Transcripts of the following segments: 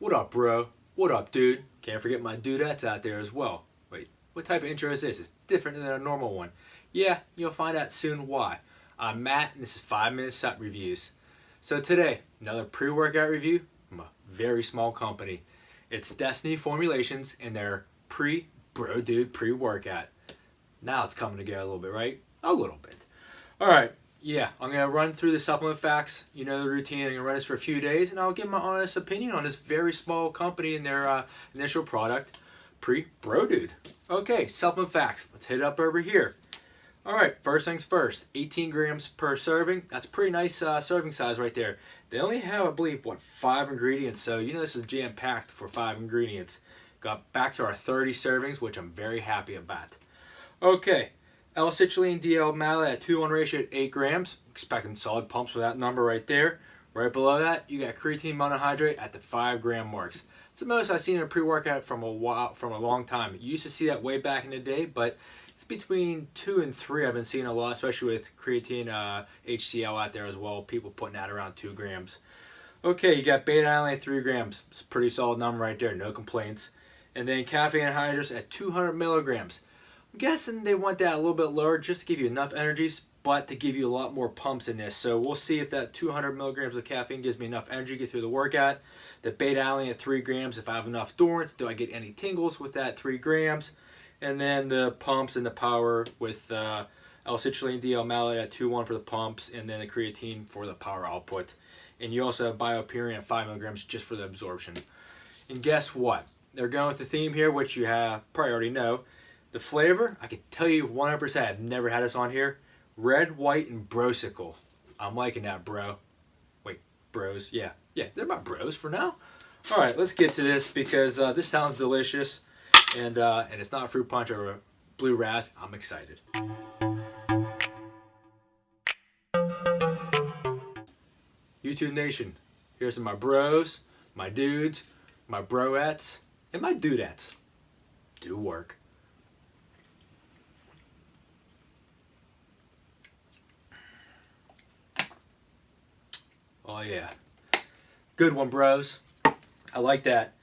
What up, bro? What up, dude? Can't forget my dudettes out there as well. Wait, what type of intro is this? It's different than a normal one. Yeah, you'll find out soon why. I'm Matt, and this is 5 Minute Supp Reviews. So today, another pre-workout review from a very small company. It's Destiny Formulations and their Pre-BroDude pre-workout. Now it's coming together a little bit, right? A little bit. Alright, yeah, I'm going to run through the supplement facts. You know the routine. I'm going to run this for a few days, and I'll give my honest opinion on this very small company and their initial product, Pre-BroDude. Okay, supplement facts. Let's hit it up over here. Alright, first things first, 18 grams per serving. That's a pretty nice serving size right there. They only have, I believe, 5 ingredients, so you know this is jam-packed for 5 ingredients. Got back to our 30 servings, which I'm very happy about. Okay, L-citrulline DL malate at 2:1 ratio at 8 grams. Expecting solid pumps for that number right there. Right below that, you got creatine monohydrate at the 5 gram marks. It's the most I've seen in a pre-workout from a long time. You used to see that way back in the day, but it's between 2 and 3 I've been seeing a lot, especially with creatine HCl out there as well. People putting that around 2 grams. Okay, you got beta-alanine at 3 grams. It's a pretty solid number right there, no complaints. And then caffeine anhydrous at 200 milligrams. I'm guessing they want that a little bit lower just to give you enough energies, but to give you a lot more pumps in this. So we'll see if that 200 milligrams of caffeine gives me enough energy to get through the workout. The beta-alanine at 3 grams, if I have enough endurance, do I get any tingles with that 3 grams? And then the pumps and the power with L-citrulline DL malate at 2:1 for the pumps, and then the creatine for the power output. And you also have bioperine at 5 milligrams just for the absorption. And guess what? They're going with the theme here, which you probably already know. The flavor, I can tell you 100%, I've never had this on here. Red, white, and brosicle. I'm liking that, bro. Wait, bros, yeah, they're my bros for now. All right, let's get to this because this sounds delicious, and it's not a fruit punch or a blue ras. I'm excited. YouTube Nation, here's some of my bros, my dudes, my broettes, and my dudettes. Do work. Oh yeah, good one, bros. I like that.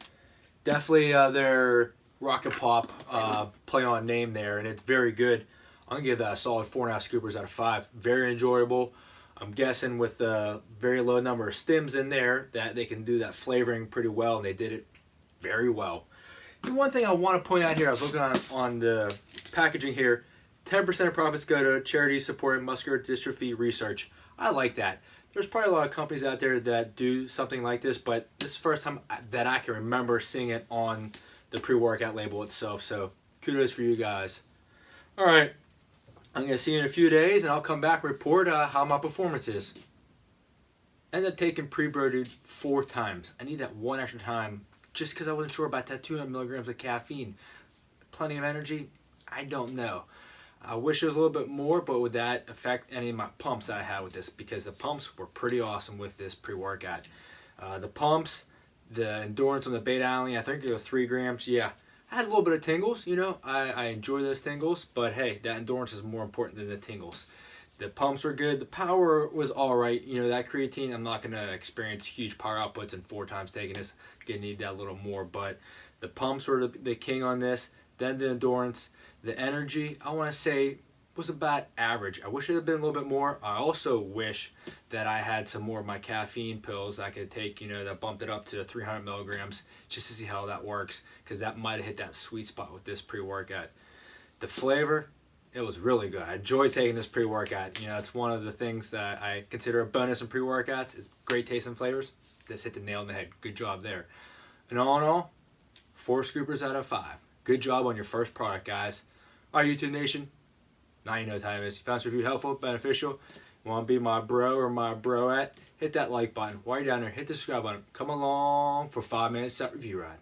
Definitely their Rocket Pop play on name there, and it's very good. I'm gonna give that a solid 4.5 scoopers out of 5. Very enjoyable. I'm guessing with the very low number of stems in there that they can do that flavoring pretty well, and they did it very well. And one thing I want to point out here, I was looking on the packaging here. 10% of profits go to charities supporting muscular dystrophy research. I like that. There's probably a lot of companies out there that do something like this, but this is the first time that I can remember seeing it on the pre-workout label itself, so kudos for you guys. All right, I'm going to see you in a few days, and I'll come back and report how my performance is. Ended up taking Pre-BroDude 4 times. I need that one extra time just because I wasn't sure about that 200 milligrams of caffeine. Plenty of energy? I don't know. I wish it was a little bit more, but would that affect any of my pumps that I had with this? Because the pumps were pretty awesome with this pre-workout. The pumps, the endurance on the beta-alanine, I think it was 3 grams. Yeah, I had a little bit of tingles. You know, I enjoy those tingles, but hey, that endurance is more important than the tingles. The pumps were good. The power was all right. You know, that creatine, I'm not going to experience huge power outputs in 4 times taking this. Going to need that a little more, but the pumps were the king on this. Then the endurance. The energy, I want to say, was about average. I wish it had been a little bit more. I also wish that I had some more of my caffeine pills I could take, you know, that bumped it up to 300 milligrams just to see how that works, because that might have hit that sweet spot with this pre-workout. The flavor, it was really good. I enjoyed taking this pre-workout. You know, it's one of the things that I consider a bonus in pre-workouts is great taste and flavors. This hit the nail on the head. Good job there. And all in all, 4 scoopers out of 5. Good job on your first product, guys. All right, YouTube Nation, now you know what time it is. You found this review helpful, beneficial, you want to be my bro or my broette, hit that like button. While you're down there, hit the subscribe button. Come along for 5 Minute Supp Review Ride.